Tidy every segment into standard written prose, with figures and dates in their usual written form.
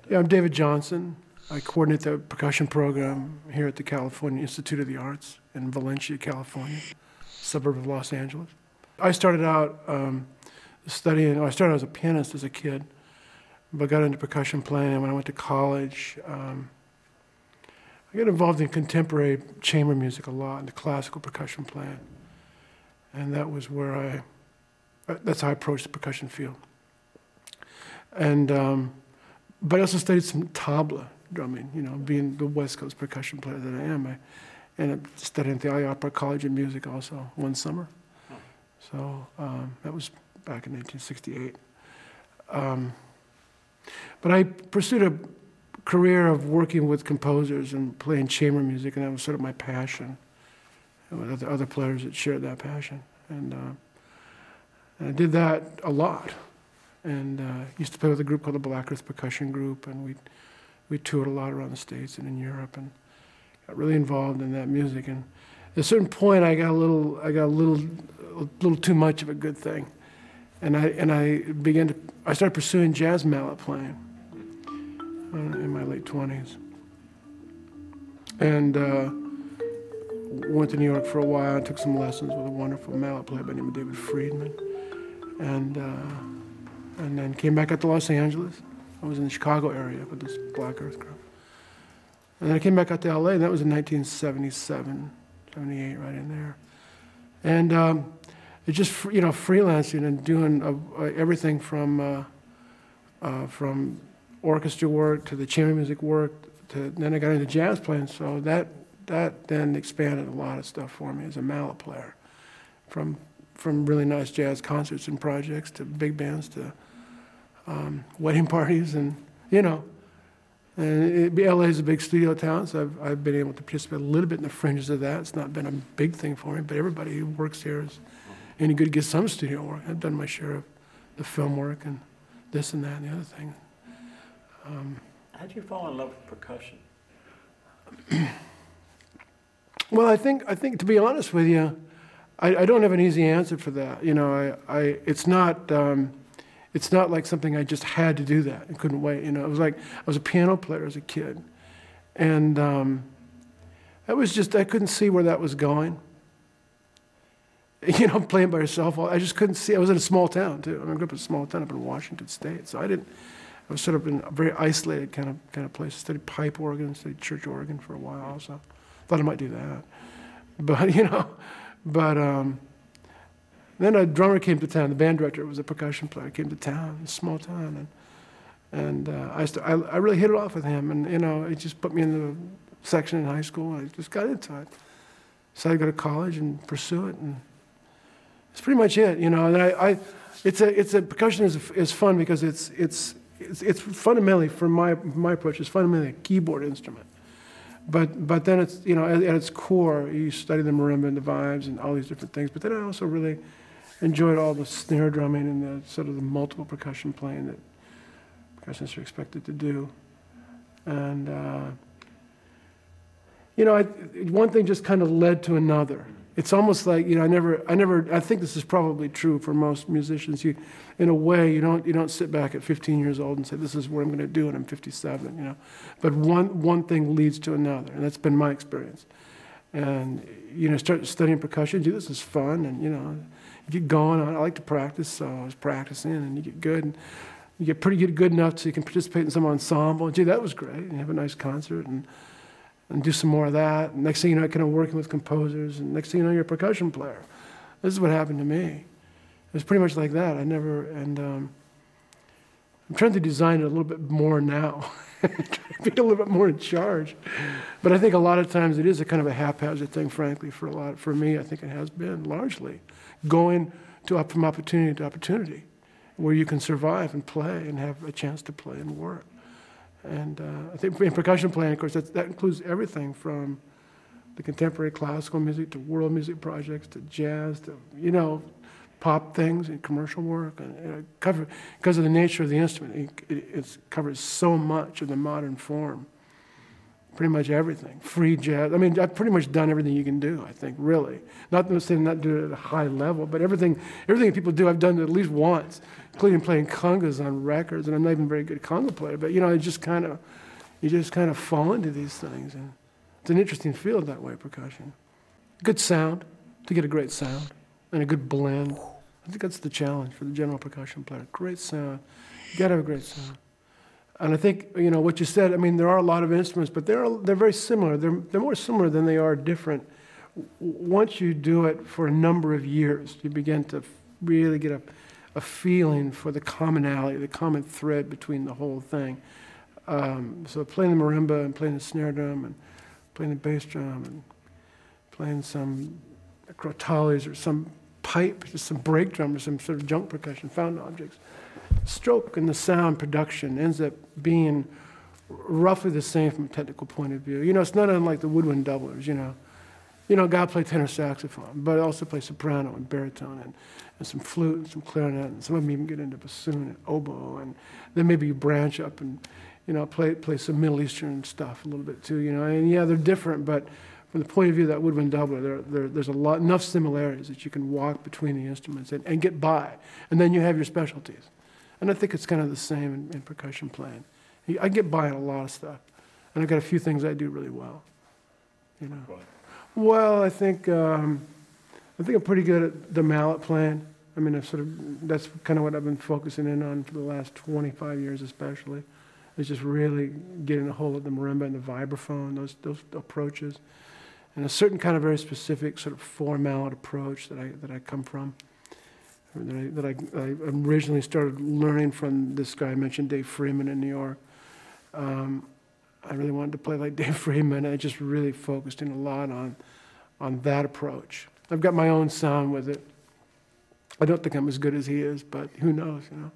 Yeah, I'm David Johnson. I coordinate the percussion program here at the California Institute of the Arts in Valencia, California, suburb of Los Angeles. I started out studying, I started as a pianist as a kid, but got into percussion playing when I went to college. I got involved in contemporary chamber music a lot, and the classical percussion playing. And that was where that's how I approached the percussion field. And, but I also studied some tabla drumming, you know, being the West Coast percussion player that I am. I ended up studying at the Opera College of Music also one summer. So that was back in 1968. But I pursued a career of working with composers and playing chamber music, and that was sort of my passion, and with other players that shared that passion. And I did that a lot. And used to play with a group called the Black Earth Percussion Group, and we toured a lot around the States and in Europe, and got really involved in that music. And at a certain point, I got a little too much of a good thing, and I started pursuing jazz mallet playing in my late 20s, and went to New York for a while and took some lessons with a wonderful mallet player by the name of David Friedman, and then came back out to Los Angeles. I was in the Chicago area with this Black Earth group. And then I came back out to LA, and that was in 1977, 78, right in there. And it just, you know, freelancing and doing everything from orchestra work to the chamber music work, then I got into jazz playing, so that then expanded a lot of stuff for me as a mallet player. From really nice jazz concerts and projects to big bands to wedding parties, and you know, and LA is a big studio town, so I've been able to participate a little bit in the fringes of that. It's not been a big thing for me, but everybody who works here is any good to get some studio work. I've done my share of the film work and this and that and the other thing. How did you fall in love with percussion? Well, I think to be honest with you, I don't have an easy answer for that. You know, it's not like something I just had to do that and couldn't wait. You know, it was like I was a piano player as a kid, and that was just, I couldn't see where that was going. You know, playing by yourself, I just couldn't see. I was in a small town too. I grew up in a small town up in Washington State, so I was sort of in a very isolated kind of place. I studied pipe organ, studied church organ for a while also. Thought I might do that, but you know. But then a drummer came to town. The band director was a percussion player. Came to town, a small town, and I really hit it off with him. And you know, it just put me in the section in high school. And I just got into it. Decided to go to college and pursue it, and it's pretty much it. You know, and percussion is fun because it's fundamentally, from my approach, it's fundamentally a keyboard instrument. But then it's, you know, at its core, you study the marimba and the vibes and all these different things. But then I also really enjoyed all the snare drumming and the sort of the multiple percussion playing that percussionists are expected to do. And you know, one thing just kind of led to another. It's almost like, you know, I think this is probably true for most musicians. In a way, you don't sit back at 15 years old and say, this is what I'm going to do when I'm 57, you know. But one thing leads to another, and that's been my experience. And, you know, start studying percussion, gee, this is fun, and, you know, you get going on. I like to practice, so I was practicing, and you get good, and you get pretty good enough so you can participate in some ensemble. Gee, that was great, and you have a nice concert, and do some more of that. And next thing you know, kind of working with composers, and next thing you know, you're a percussion player. This is what happened to me. It was pretty much like that. I'm trying to design it a little bit more now, be a little bit more in charge. But I think a lot of times it is a kind of a haphazard thing, frankly, for me. I think it has been largely going from opportunity to opportunity, where you can survive and play and have a chance to play and work. And I think in percussion playing, of course, that includes everything from the contemporary classical music to world music projects to jazz to, you know, pop things and commercial work. And because of the nature of the instrument, it covers so much of the modern form pretty much everything. Free jazz. I mean, I've pretty much done everything you can do, I think, really. Not saying not do it at a high level, but everything that people do, I've done at least once, including playing congas on records. And I'm not even a very good conga player, but, you know, you just kind of fall into these things. And it's an interesting field that way, percussion. Good sound, to get a great sound, and a good blend. I think that's the challenge for the general percussion player. Great sound. You got to have a great sound. And I think, you know, what you said, I mean, there are a lot of instruments, but they're very similar. They're more similar than they are different. Once you do it for a number of years, you begin to really get a feeling for the commonality, the common thread between the whole thing. So playing the marimba and playing the snare drum and playing the bass drum and playing some crotales or some pipe, just some break drum or some sort of junk percussion, found objects. Stroke and the sound production ends up being roughly the same from a technical point of view. You know, it's not unlike the woodwind doublers, you know. You know, God play tenor saxophone, but also play soprano and baritone and some flute and some clarinet, and some of them even get into bassoon and oboe, and then maybe you branch up and, you know, play some Middle Eastern stuff a little bit too, you know. And yeah, they're different, but from the point of view of that woodwind doubler, there's enough similarities that you can walk between the instruments and get by, and then you have your specialties. And I think it's kind of the same in percussion playing. I get by on a lot of stuff, and I've got a few things I do really well, you know. Right. Well, I think I'm pretty good at the mallet playing. I mean, that's kind of what I've been focusing in on for the last 25 years, especially. Is just really getting a hold of the marimba and the vibraphone, those approaches, and a certain kind of very specific sort of four mallet approach that I come from. That I originally started learning from this guy I mentioned, Dave Freeman in New York. I really wanted to play like Dave Freeman. I just really focused in a lot on that approach. I've got my own sound with it. I don't think I'm as good as he is, but who knows, you know.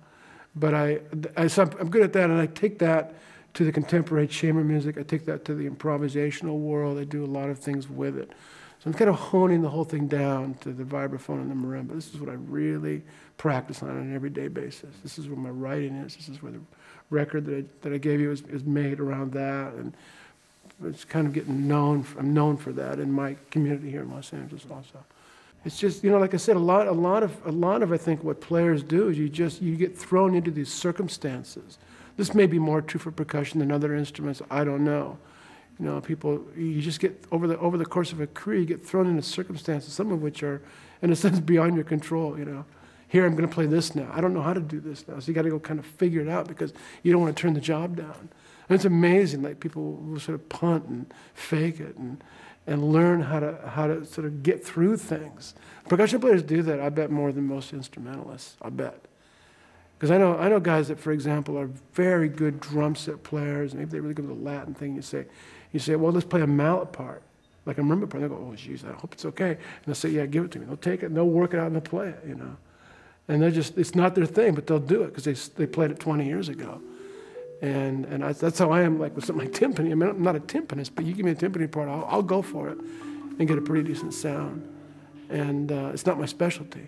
But so I'm good at that, and I take that to the contemporary chamber music. I take that to the improvisational world. I do a lot of things with it. So I'm kind of honing the whole thing down to the vibraphone and the marimba. This is what I really practice on an everyday basis. This is where my writing is. This is where the record that I gave you is made around that, and it's kind of getting known. I'm known for that in my community here in Los Angeles also. It's just, you know, like I said, a lot of I think what players do is you get thrown into these circumstances. This may be more true for percussion than other instruments. I don't know. You know, you just get, over the course of a career, you get thrown into circumstances, some of which are, in a sense, beyond your control, you know. Here, I'm going to play this now. I don't know how to do this now. So you got to go kind of figure it out because you don't want to turn the job down. And it's amazing, like people will sort of punt and fake it and learn how to sort of get through things. Percussion players do that, I bet, more than most instrumentalists, I bet. Because I know guys that, for example, are very good drum set players. Maybe they really go to the Latin thing. You say, well, let's play a mallet part, like a marimba part. They go, oh, geez, I hope it's okay. And they'll say, yeah, give it to me. They'll take it, and they'll work it out, and they'll play it, you know. And it's not their thing, but they'll do it because they played it 20 years ago. And that's how I am, like with something like timpani. I mean, I'm not a timpanist, but you give me a timpani part, I'll go for it and get a pretty decent sound. And it's not my specialty.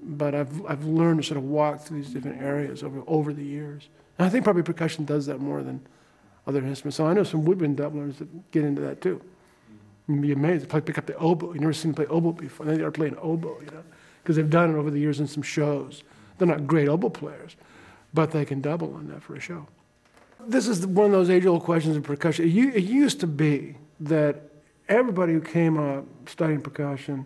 But I've learned to sort of walk through these different areas over the years. And I think probably percussion does that more than other instruments. So I know some woodwind doublers that get into that too. You'd be amazed. They pick up the oboe. You've never seen them play oboe before. They are playing oboe, you know, because they've done it over the years in some shows. They're not great oboe players, but they can double on that for a show. This is one of those age-old questions in percussion. It used to be that everybody who came up studying percussion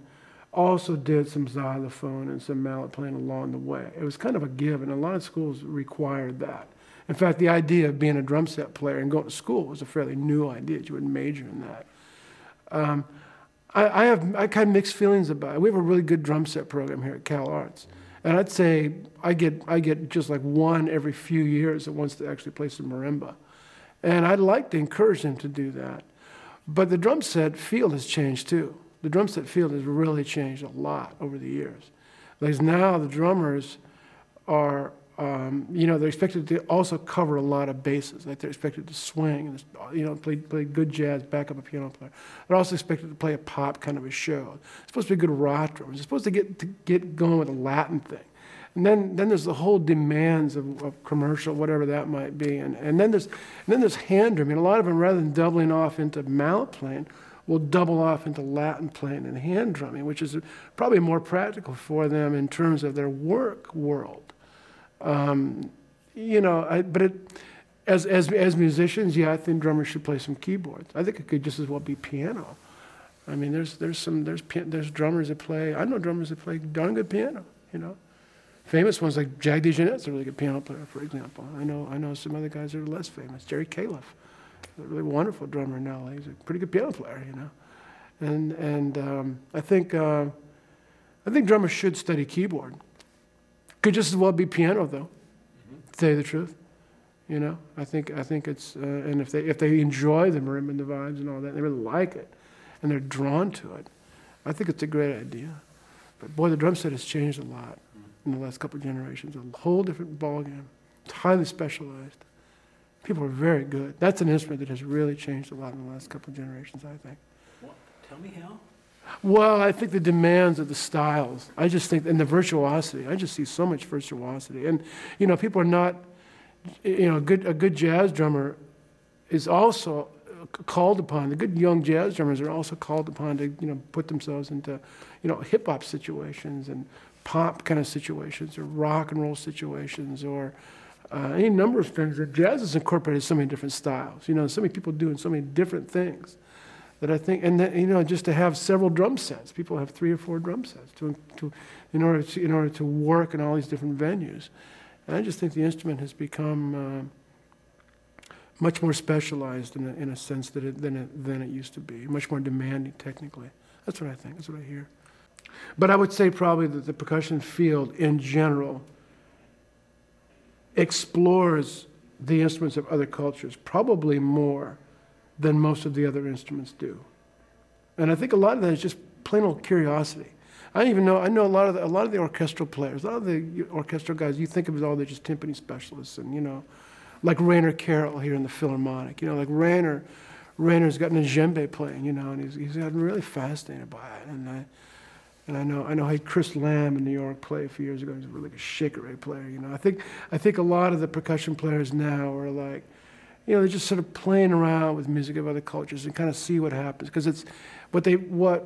also did some xylophone and some mallet playing along the way. It was kind of a given. A lot of schools required that. In fact, the idea of being a drum set player and going to school was a fairly new idea. You would major in that. I kind of mixed feelings about it. We have a really good drum set program here at Cal Arts. And I'd say I get just like one every few years that wants to actually play some marimba. And I'd like to encourage them to do that. But the drum set field has changed too. The drum set field has really changed a lot over the years. Because now the drummers are, they're expected to also cover a lot of bases. Like they're expected to swing, and, play good jazz, back up a piano player. They're also expected to play a pop kind of a show. It's supposed to be a good rock drum. It's supposed to get going with a Latin thing. And then there's the whole demands of commercial, whatever that might be. And then there's hand drumming. A lot of them, rather than doubling off into mallet playing, will double off into Latin playing and hand drumming, which is probably more practical for them in terms of their work world. As musicians, yeah, I think drummers should play some keyboards. I think it could just as well be piano. I mean, there's drummers that play. I know drummers that play darn good piano. Famous ones like Jack DeJohnette's a really good piano player, for example. I know some other guys that are less famous. Jerry Califf, a really wonderful drummer in LA. He's a pretty good piano player, And I think drummers should study keyboard. Could just as well be piano, though. To tell you the truth, I think it's and if they enjoy the marimba and the vibes and all that, they really like it, and they're drawn to it, I think it's a great idea. But boy, the drum set has changed a lot in the last couple of generations. A whole different ballgame. It's highly specialized. People are very good. That's an instrument that has really changed a lot in the last couple of generations, I think. What? Tell me how. Well, I think the demands of the styles. I just think, and the virtuosity. I just see so much virtuosity. And, people are not, a good jazz drummer is also called upon. The good young jazz drummers are also called upon to, put themselves into, hip-hop situations and pop kind of situations or rock and roll situations or any number of things. That jazz has incorporated so many different styles. So many people doing so many different things that I think, and then, just to have several drum sets. People have 3 or 4 drum sets in order to work in all these different venues. And I just think the instrument has become much more specialized in a sense than it used to be. Much more demanding technically. That's what I think. That's what I hear. But I would say probably that the percussion field in general explores the instruments of other cultures probably more than most of the other instruments do. And I think a lot of that is just plain old curiosity. I know a lot of the orchestral players, a lot of the orchestral guys, you think of as all they're just timpani specialists, and like Rainer Carroll here in the Philharmonic, like Rainer's got an djembe playing, and he's gotten really fascinated by it. And I know I had Chris Lamb in New York play a few years ago. He's a really good shaker player. I think a lot of the percussion players now are like, they're just sort of playing around with music of other cultures and kind of see what happens. Because it's what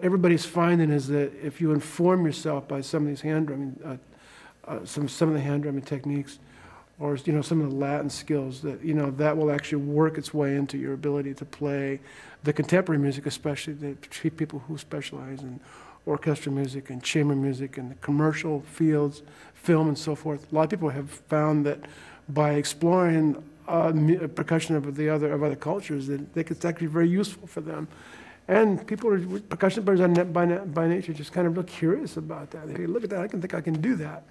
everybody's finding is that if you inform yourself by some of these hand drumming, some of the hand drumming techniques, or some of the Latin skills, that that will actually work its way into your ability to play the contemporary music, especially the people who specialize in orchestral music and chamber music and the commercial fields, film and so forth. A lot of people have found that by exploring percussion of other cultures, that it's actually very useful for them. And percussion players are by nature just kind of real curious about that. They look at that, I think I can do that.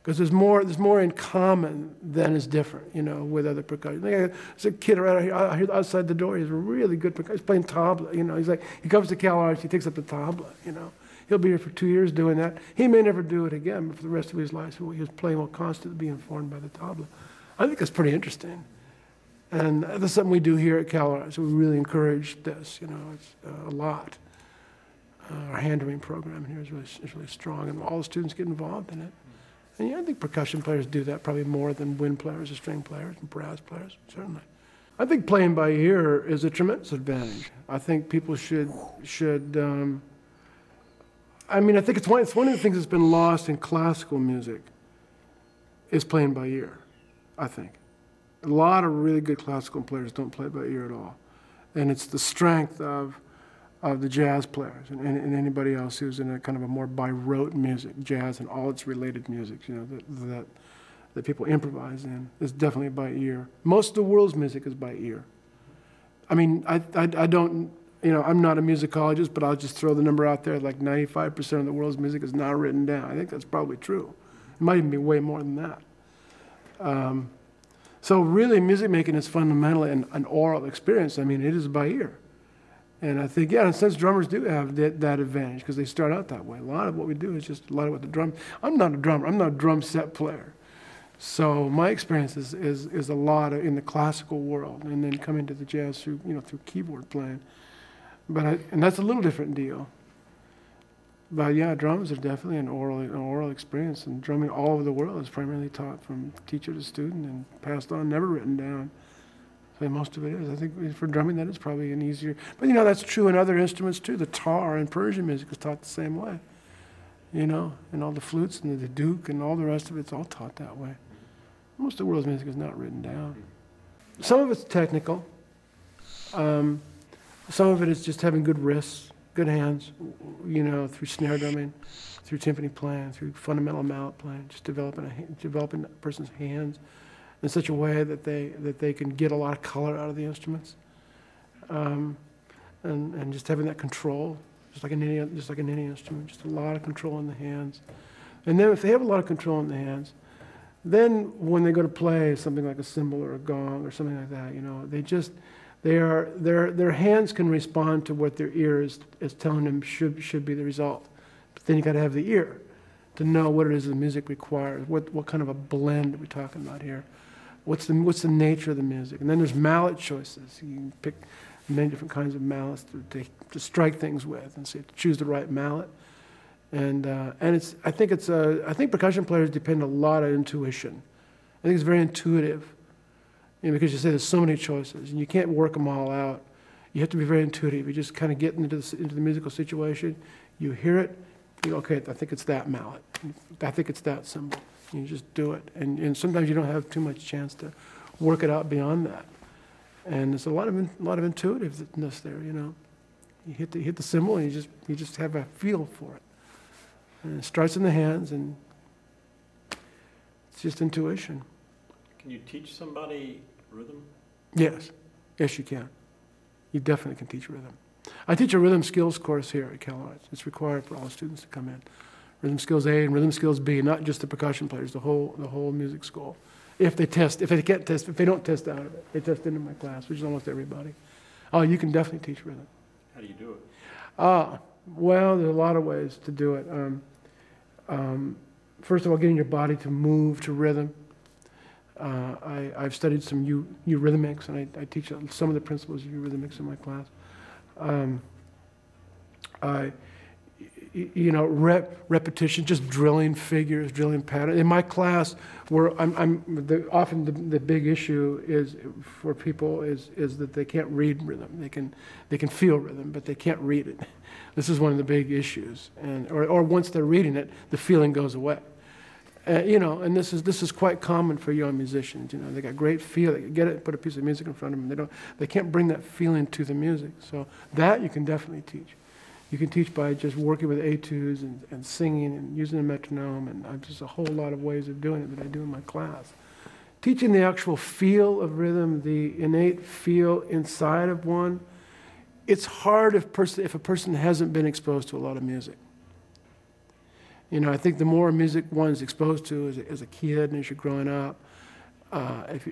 Because there's more in common than is different, with other percussion. There's a kid right here outside the door. He's a really good percussionist. He's playing tabla. He comes to Cal Arts, he takes up the tabla. He'll be here for 2 years doing that. He may never do it again, but for the rest of his life, he was playing while constantly being informed by the tabla. I think that's pretty interesting. And that's something we do here at Cal Arts. We really encourage this, it's a lot. Our hand drumming program here is really strong, and all the students get involved in it. And I think percussion players do that probably more than wind players or string players and brass players, certainly. I think playing by ear is a tremendous advantage. I think people should I think it's one of the things that's been lost in classical music is playing by ear, I think. A lot of really good classical players don't play by ear at all. And it's the strength of the jazz players and anybody else who's in a kind of a more by rote music, jazz and all its related music, that people improvise in, is definitely by ear. Most of the world's music is by ear. I don't, I'm not a musicologist, but I'll just throw the number out there, like 95% of the world's music is not written down. I think that's probably true. It might even be way more than that. So really, music making is fundamentally an oral experience. It is by ear. And I think, in a sense, drummers do have that advantage because they start out that way. A lot of what we do is just a lot of what the drum. I'm not a drummer. I'm not a drum set player. So my experience is a lot in the classical world, and then coming to the jazz through keyboard playing. And that's a little different deal. But yeah, drums are definitely an oral experience, and drumming all over the world is primarily taught from teacher to student and passed on, never written down. So most of it is. I think for drumming that is probably an easier. But you know, that's true in other instruments too. The tar in Persian music is taught the same way. You know, and all the flutes and the duke and all the rest of it's all taught that way. Most of the world's music is not written down. Some of it's technical. Some of it is just having good wrists, good hands, you know, through snare drumming, through timpani playing, through fundamental mallet playing, just developing a person's hands in such a way that they can get a lot of color out of the instruments, and just having that control, just like in any instrument, just a lot of control in the hands. And then if they have a lot of control in the hands, then when they go to play something like a cymbal or a gong or something like that, you know, their hands can respond to what their ear is telling them should be the result. But then you got to have the ear to know what it is the music requires. What kind of a blend are we talking about here? What's the nature of the music? And then there's mallet choices. You can pick many different kinds of mallets to strike things with, and so you have to choose the right mallet. And I think percussion players depend a lot on intuition. I think it's very intuitive. You know, because you say there's so many choices, and you can't work them all out. You have to be very intuitive. You just kind of get into the musical situation. You hear it. You go, okay, I think it's that mallet. I think it's that cymbal. You just do it, and sometimes you don't have too much chance to work it out beyond that. And there's a lot of intuitiveness there. You know, you hit the cymbal, and you just have a feel for it. And it starts in the hands, and it's just intuition. Can you teach somebody rhythm? Yes you can. You definitely can teach rhythm. I teach a rhythm skills course here at Cal Arts. It's required for all students to come in. Rhythm skills A and rhythm skills B, not just the percussion players, the whole music school. If they don't test out of it, they test into my class, which is almost everybody. Oh, you can definitely teach rhythm. How do you do it? Well, there's a lot of ways to do it. First of all, getting your body to move to rhythm. I've studied some eurythmics, and I teach some of the principles of eurythmics in my class. Repetition, just drilling figures, drilling patterns. In my class, where often the big issue is for people is that they can't read rhythm. They can feel rhythm, but they can't read it. This is one of the big issues, or once they're reading it, the feeling goes away. And this is quite common for young musicians. You know, they got great feel. They get it, put a piece of music in front of them. They can't bring that feeling to the music. So that you can definitely teach. You can teach by just working with etudes and singing and using a metronome, and just a whole lot of ways of doing it that I do in my class. Teaching the actual feel of rhythm, the innate feel inside of one, it's hard if a person hasn't been exposed to a lot of music. You know, I think the more music one's exposed to as a kid and as you're growing up,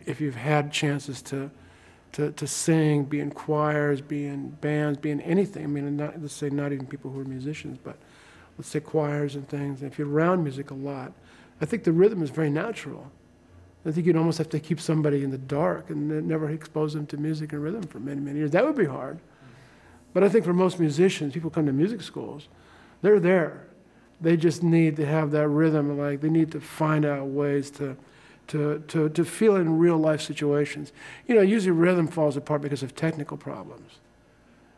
if you've had chances to sing, be in choirs, be in bands, be in anything. I mean, let's say not even people who are musicians, but let's say choirs and things. And if you're around music a lot, I think the rhythm is very natural. I think you'd almost have to keep somebody in the dark and never expose them to music and rhythm for many, many years. That would be hard. But I think for most musicians, people come to music schools, they're there. They just need to have that rhythm. Like they need to find out ways to feel it in real life situations. You know, usually rhythm falls apart because of technical problems.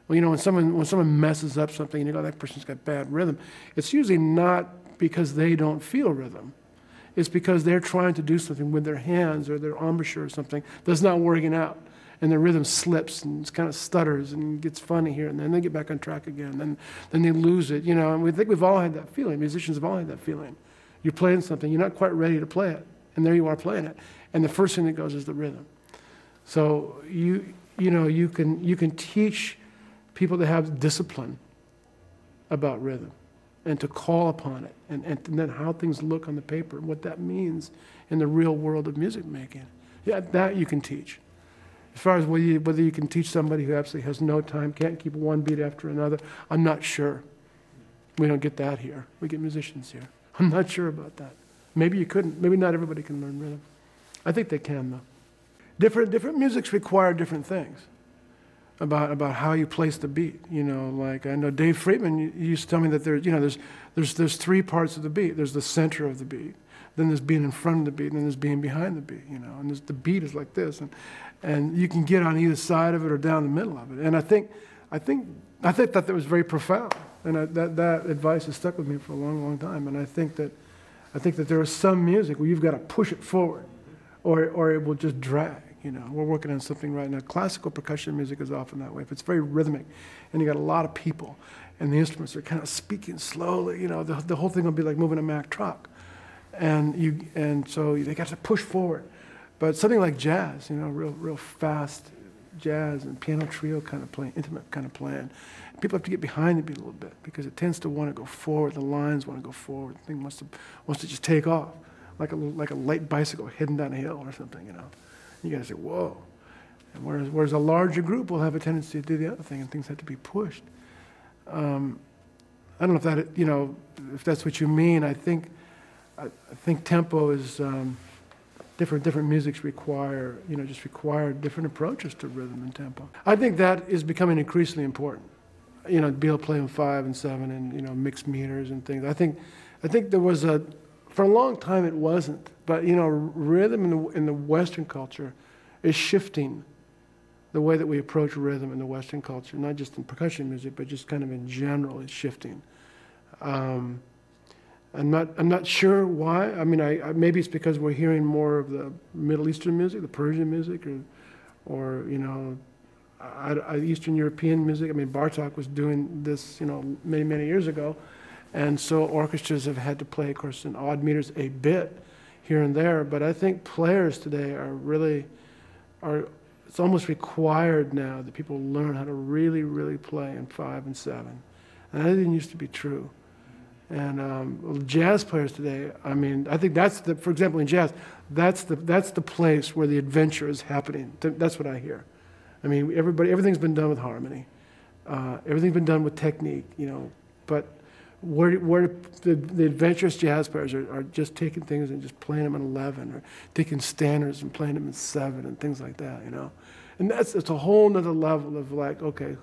Well, you know, when someone messes up something and you know that person's got bad rhythm, it's usually not because they don't feel rhythm. It's because they're trying to do something with their hands or their embouchure or something that's not working out. And their rhythm slips and it kind of stutters and gets funny here, and then they get back on track again. Then they lose it, you know. And we think we've all had that feeling. Musicians have all had that feeling. You're playing something, you're not quite ready to play it, and there you are playing it. And the first thing that goes is the rhythm. So you can teach people to have discipline about rhythm and to call upon it, and then how things look on the paper and what that means in the real world of music making. Yeah, that you can teach. As far as whether you can teach somebody who absolutely has no time, can't keep one beat after another, I'm not sure. We don't get that here. We get musicians here. I'm not sure about that. Maybe you couldn't. Maybe not everybody can learn rhythm. I think they can, though. Different musics require different things. about how you place the beat. You know, like I know Dave Friedman used to tell me that there's three parts of the beat. There's the center of the beat, then there's being in front of the beat, and then there's being behind the beat. You know, and the beat is like this, and you can get on either side of it or down the middle of it. And I think that was very profound, and that advice has stuck with me for a long, long time. And I think that there is some music where you've got to push it forward, or it will just drag. You know, we're working on something right now. Classical percussion music is often that way. If it's very rhythmic, and you got a lot of people, and the instruments are kind of speaking slowly, you know, the whole thing will be like moving a Mack truck, and so they got to push forward. But something like jazz, you know, real fast jazz and piano trio kind of playing, intimate kind of playing, people have to get behind the beat a little bit because it tends to want to go forward. The lines want to go forward. The thing wants to just take off, like a light bicycle heading down a hill or something, you know. You got to say, whoa. And whereas a larger group will have a tendency to do the other thing, and things have to be pushed. I don't know if that, you know, if that's what you mean. I think tempo is different musics require different approaches to rhythm and tempo. I think that is becoming increasingly important. You know, to be able to play in 5 and 7 and, you know, mixed meters and things. I think there was for a long time it wasn't, but, you know, rhythm in the Western culture is shifting the way that we approach rhythm in the Western culture, not just in percussion music, but just kind of in general, it's shifting. I'm not sure why. I mean, maybe it's because we're hearing more of the Middle Eastern music, the Persian music, or you know, Eastern European music. I mean, Bartok was doing this, you know, many years ago. And so orchestras have had to play, of course, in odd meters a bit here and there. But I think players today it's almost required now that people learn how to really play in 5 and 7. And that didn't used to be true. And jazz players today, I mean, I think for example, in jazz, that's the place where the adventure is happening. That's what I hear. I mean, everything's been done with harmony. Everything's been done with technique, you know, but where the adventurous jazz players are just taking things and just playing them in 11, or taking standards and playing them in 7 and things like that, you know. And it's a whole nother level of like, okay,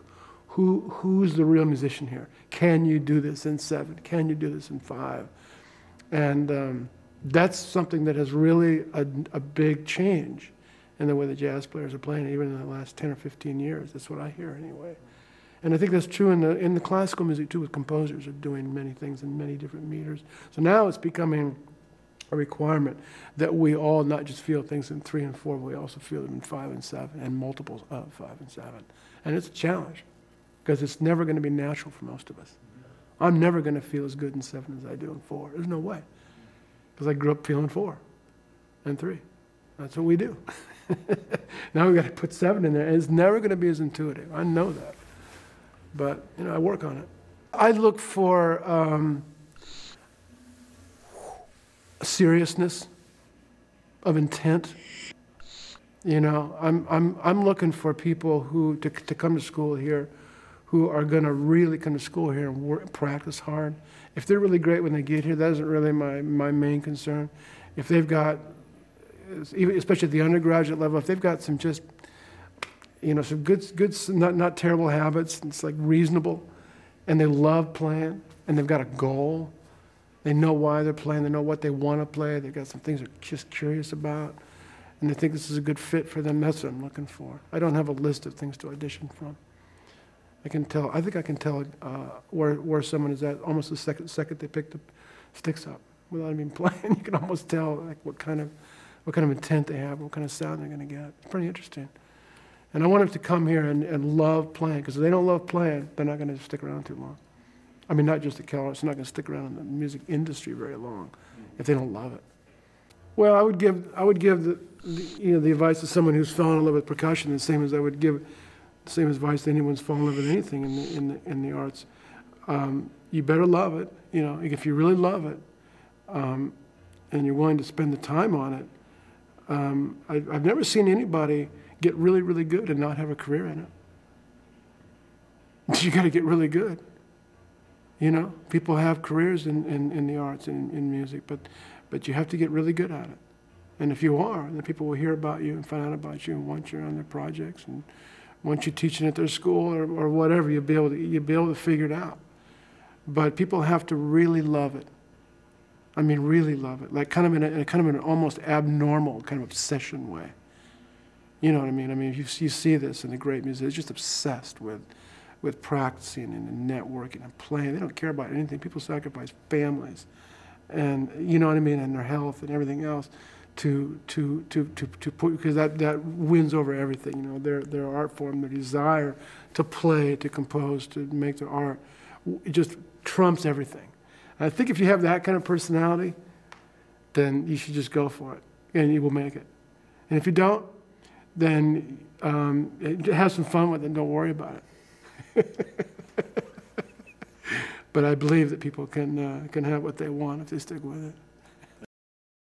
who's the real musician here? Can you do this in 7? Can you do this in 5? And that's something that has really a big change in the way the jazz players are playing, even in the last 10 or 15 years. That's what I hear anyway. And I think that's true in the classical music too, with composers are doing many things in many different meters. So now it's becoming a requirement that we all not just feel things in 3 and 4, but we also feel them in 5 and 7 and multiples of 5 and 7. And it's a challenge because it's never going to be natural for most of us. I'm never going to feel as good in 7 as I do in 4. There's no way, because I grew up feeling 4 and 3. That's what we do. Now we've got to put 7 in there, and it's never going to be as intuitive. I know that. But, you know, I work on it. I look for seriousness of intent. You know, I'm looking for people who to come to school here, who are going to really come to school here and work, practice hard. If they're really great when they get here, that isn't really my main concern. If they've got, especially at the undergraduate level, if they've got some just, you know, some good, not terrible habits, it's like reasonable, and they love playing, and they've got a goal. They know why they're playing. They know what they want to play. They've got some things they're just curious about, and they think this is a good fit for them. That's what I'm looking for. I don't have a list of things to audition from. I think I can tell where someone is at almost the second they pick the sticks up, without even playing. You can almost tell like what kind of intent they have, what kind of sound they're going to get. It's pretty interesting. And I want them to come here and love playing, because if they don't love playing, they're not going to stick around too long. I mean, not just at Cal Arts, they're not going to stick around in the music industry very long if they don't love it. Well, I would give the advice to someone who's fallen in love with percussion, the same as I would give the same advice to anyone who's fallen in love with anything in the arts. You better love it. You know, if you really love it, and you're willing to spend the time on it. I've never seen anybody get really good and not have a career in it. You got to get really good. You know, people have careers in the arts and in music, but you have to get really good at it. And if you are, then people will hear about you and find out about you and want you on their projects and once you teach it at their school or whatever, you'll be able to figure it out. But people have to really love it. I mean, really love it, like kind of in an almost abnormal kind of obsession way. You know what I mean? I mean, you see this in the great musicians, just obsessed with practicing and networking and playing. They don't care about anything. People sacrifice families, and you know what I mean, and their health and everything else to put, because that wins over everything. You know, their art form, their desire to play, to compose, to make their art, it just trumps everything. I think if you have that kind of personality, then you should just go for it, and you will make it. And if you don't, then have some fun with it and don't worry about it. But I believe that people can have what they want if they stick with it.